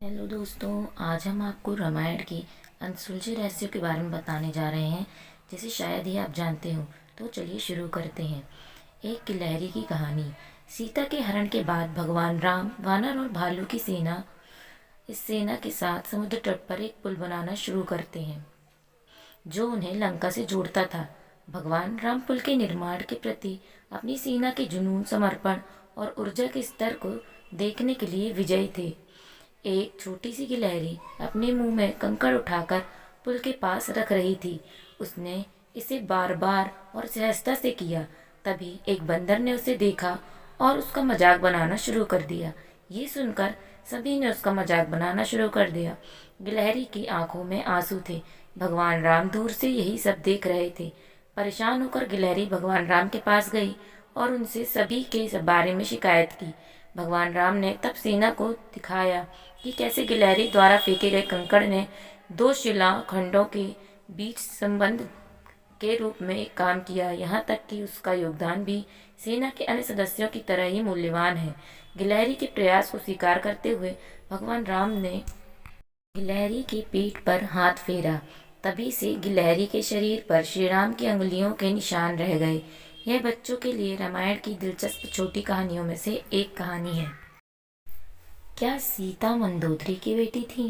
Hello दोस्तों, आज हम आपको रामायण के अनसुलझे रहस्यों के बारे में बताने जा रहे हैं, जिसे शायद ही आप जानते हो। तो चलिए शुरू करते हैं। एक गिलहरी की कहानी। सीता के हरण के बाद भगवान राम वानर और भालू की इस सेना के साथ समुद्र तट पर एक पुल बनाना शुरू करते हैं, जो उन्हें लंका से जोड़ता था। भगवान राम पुल के निर्माण के प्रति अपनी सेना के जुनून, समर्पण और ऊर्जा के स्तर को देखने के लिए विजयी थे। एक छोटी सी गिलहरी अपने मुंह में कंकड़ उठाकर पुल के पास रख रही थी। उसने इसे बार बार और सहजता से किया। तभी एक बंदर ने उसे देखा और उसका मजाक बनाना शुरू कर दिया। ये सुनकर सभी ने उसका मजाक बनाना शुरू कर दिया। गिलहरी की आंखों में आंसू थे। भगवान राम दूर से यही सब देख रहे थे। परेशान होकर गिलहरी भगवान राम के पास गई और उनसे सभी के बारे में शिकायत की। भगवान राम ने तब सेना को दिखाया कि कैसे गिलहरी द्वारा फेंके गए कंकड़ ने दो शिला खंडों के बीच संबंध के रूप में काम किया। यहाँ तक कि उसका योगदान भी सेना के अन्य सदस्यों की तरह ही मूल्यवान है। गिलहरी के प्रयास को स्वीकार करते हुए भगवान राम ने गिलहरी की पीठ पर हाथ फेरा। तभी से गिलहरी के शरीर पर श्री राम की अंगुलियों के निशान रह गए। यह बच्चों के लिए रामायण की दिलचस्प छोटी कहानियों में से एक कहानी है। क्या सीता मंदोदरी की बेटी थी?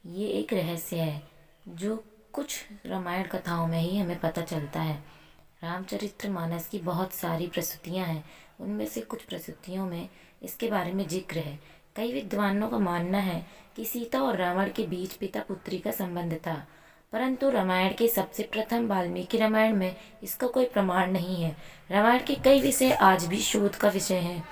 ये एक रहस्य है जो कुछ रामायण कथाओं में ही हमें पता चलता है। रामचरितमानस की बहुत सारी प्रस्तुतियाँ हैं। उनमें से कुछ प्रस्तुतियों में इसके बारे में जिक्र है। कई विद्वानों का मानना है कि सीता और रावण के बीच पिता पुत्री का संबंध था, परंतु रामायण के सबसे प्रथम वाल्मीकि रामायण में इसका कोई प्रमाण नहीं है। रामायण के कई विषय आज भी शोध का विषय हैं।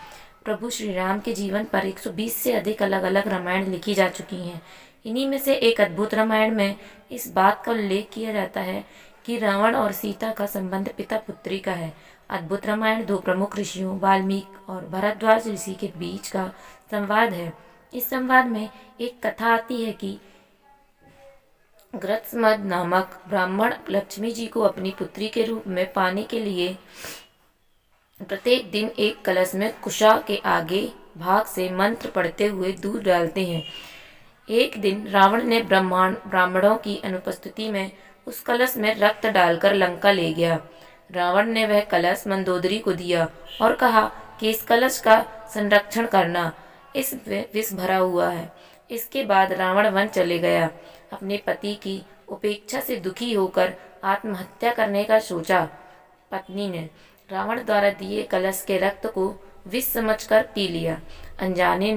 प्रभु श्री राम के जीवन पर 120 से अधिक अलग अलग रामायण लिखी जा चुकी हैं। इन्हीं में से एक अद्भुत रामायण में इस बात का उल्लेख किया जाता है कि रावण और सीता का संबंध पिता पुत्री का है। अद्भुत रामायण दो प्रमुख ऋषियों वाल्मीकि और भरद्वाज ऋषि के बीच का संवाद है। इस संवाद में एक कथा आती है कि ग्रत्समद नामक ब्राह्मण लक्ष्मी जी को अपनी पुत्री के रूप में पाने के लिए प्रत्येक दिन एक कलश में कुशा के आगे भाग से मंत्र पढ़ते हुए दूध डालते हैं। एक दिन रावण ने ब्राह्मणों की अनुपस्थिति में उस कलश में रक्त डालकर लंका ले गया। रावण ने वह कलश मंदोदरी को दिया और कहा कि इस कलश का संरक्षण करना, इस विष भरा हुआ है। इसके बाद रावण वन चले गया। अपने पति की उपेक्षा से दुखी होकर आत्महत्या करने का सोचा। पत्नी ने रावण द्वारा दिए कलश के रक्त को विष समझकर पी लिया। अनजाने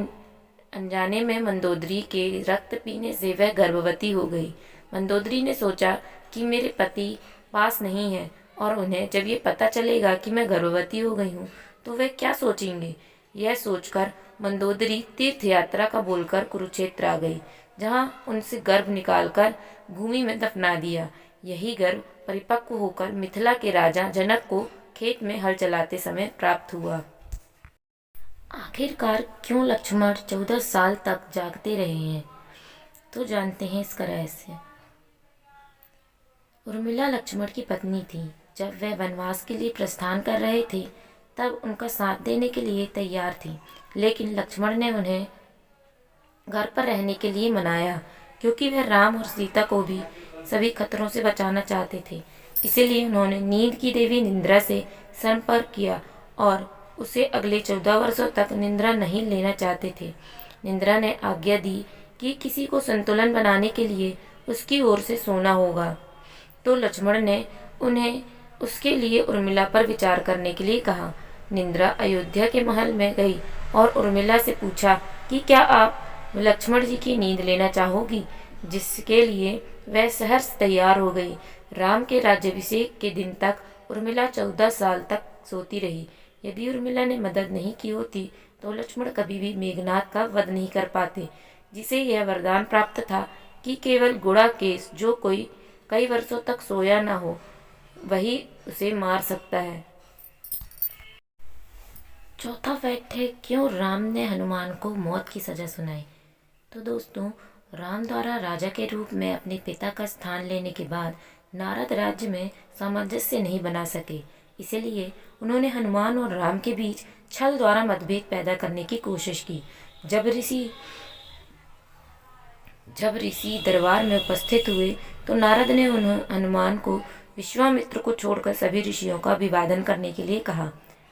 अनजाने में मंदोदरी के रक्त पीने से वह गर्भवती हो गई। मंदोदरी ने सोचा कि मेरे पति पास नहीं है और उन्हें जब ये पता चलेगा कि मैं गर्भवती हो गई हूँ तो वे क्या सोचेंगे। यह सोचकर मंदोदरी तीर्थ यात्रा का बोलकर कुरुक्षेत्र आ गई, जहाँ उनसे गर्भ निकालकर भूमि में दफना दिया। यही गर्भ परिपक्व होकर मिथिला के राजा जनक को खेत में हल चलाते समय प्राप्त हुआ। आखिरकार क्यों लक्ष्मण 14 साल तक जागते रहे हैं? तो जानते हैं इसका रहस्य। उर्मिला लक्ष्मण की पत्नी थी। जब वह वनवास के लिए प्रस्थान कर रहे थे तब उनका साथ देने के लिए तैयार थी, लेकिन लक्ष्मण ने उन्हें घर पर रहने के लिए मनाया, क्योंकि वह राम और सीता को भी सभी खतरों से बचाना चाहते थे। इसीलिए उन्होंने नींद की देवी निंद्रा से संपर्क किया और उसे अगले 14 वर्षों तक निंद्रा नहीं लेना चाहते थे। निंद्रा ने आज्ञा दी कि किसी को संतुलन बनाने के लिए उसकी ओर से सोना होगा। तो लक्ष्मण ने उन्हें उसके लिए उर्मिला पर विचार करने के लिए कहा। निंद्रा अयोध्या के महल में गई और उर्मिला से पूछा कि क्या आप लक्ष्मण जी की नींद लेना चाहोगी, जिसके लिए वह सहर्ष तैयार हो गई। राम के राज्याभिषेक के दिन तक उर्मिला 14 साल तक सोती रही। यदि उर्मिला ने मदद नहीं की होती तो लक्ष्मण कभी भी मेघनाद का वध नहीं कर पाते, जिसे यह वरदान प्राप्त था कि केवल गुड़ाकेश, जो कोई कई वर्षों तक सोया न हो, वही उसे मार सकता है। चौथा फैक्ट है, क्यों राम ने हनुमान को मौत की सजा सुनाई। तो दोस्तों, राम द्वारा राजा के रूप में अपने पिता का स्थान लेने के बाद नारद राज्य में सामंजस्य नहीं बना सके। इसीलिए उन्होंने हनुमान और राम के बीच छल द्वारा मतभेद पैदा करने की कोशिश की। जब ऋषि जब ऋषि दरबार में उपस्थित हुए तो नारद ने हनुमान को विश्वामित्र को छोड़कर सभी ऋषियों का अभिवादन करने के लिए कहा,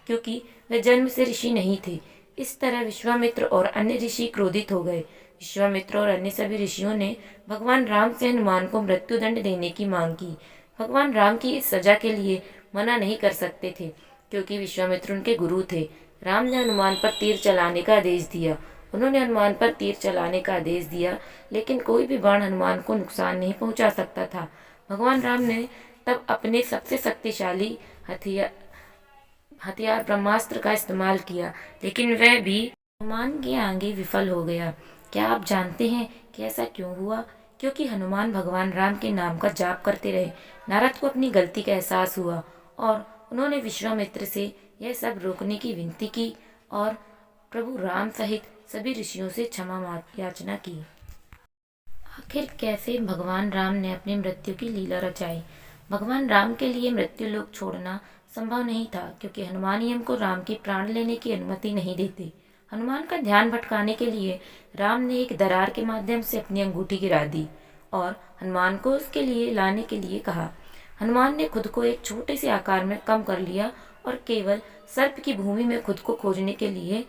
क्योंकि वे जन्म से ऋषि नहीं थे। इस तरह विश्वामित्र और अन्य ऋषि क्रोधित हो गए। विश्वामित्र और अन्य सभी ऋषियों ने भगवान राम से हनुमान को मृत्युदंड देने की मांग की। भगवान राम की इस सजा के लिए मना नहीं कर सकते थे, क्योंकि विश्वामित्र उनके गुरु थे। राम ने हनुमान पर तीर चलाने का आदेश दिया। उन्होंने हनुमान पर तीर चलाने का आदेश दिया, लेकिन कोई भी बाण हनुमान को नुकसान नहीं पहुंचा सकता था। भगवान राम ने तब अपने सबसे शक्तिशाली हथियार हथियार ब्रह्मास्त्र का इस्तेमाल किया, लेकिन वह भी हनुमान के आगे विफल हो गया। क्या आप जानते हैं कि ऐसा क्यों हुआ? क्योंकि हनुमान भगवान राम के नाम का जाप करते रहे। नारद को अपनी गलती का एहसास हुआ और उन्होंने विश्वामित्र से यह सब रोकने की विनती की और प्रभु राम सहित सभी ऋषियों से क्षमा याचना की। आखिर कैसे भगवान राम ने अपनी मृत्यु की लीला रचाई? भगवान राम के लिए मृत्यु लोक छोड़ना संभव नहीं था, क्योंकि हनुमान ही हमको राम की प्राण लेने की अनुमति नहीं देते। हनुमान का ध्यान भटकाने के लिए राम ने एक दरार के माध्यम से अपनी अंगूठी गिरा दी और हनुमान को उसके लिए लाने के लिए कहा। हनुमान ने खुद को एक छोटे से आकार में कम कर लिया और केवल सर्प की भूमि में खुद को खोजने के लिए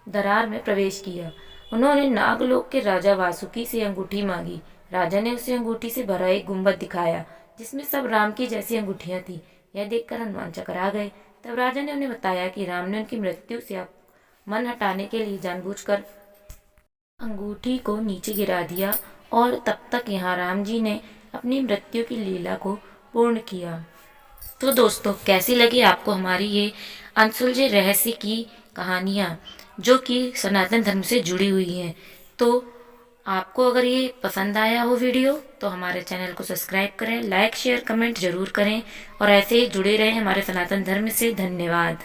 दरार में प्रवेश किया। उन्होंने नागलोक के राजा वासुकी से अंगूठी मांगी। राजा ने उसे अंगूठी से भरा एक गुंबद दिखाया, जिसमें सब राम की जैसी अंगूठियां थी। यह देखकर हनुमान चकरा गए। तब राजा ने उन्हें बताया कि राम ने उनकी मृत्यु से मन हटाने के लिए जानबूझकर अंगूठी को नीचे गिरा दिया और तब तक यहाँ राम जी ने अपनी मृत्यु की लीला को पूर्ण किया। तो दोस्तों, कैसी लगी आपको हमारी ये अनसुलझे रहस्य की कहानियाँ, जो कि सनातन धर्म से जुड़ी हुई हैं? तो आपको अगर ये पसंद आया हो वीडियो तो हमारे चैनल को सब्सक्राइब करें, लाइक शेयर कमेंट जरूर करें और ऐसे ही जुड़े रहें हमारे सनातन धर्म से। धन्यवाद।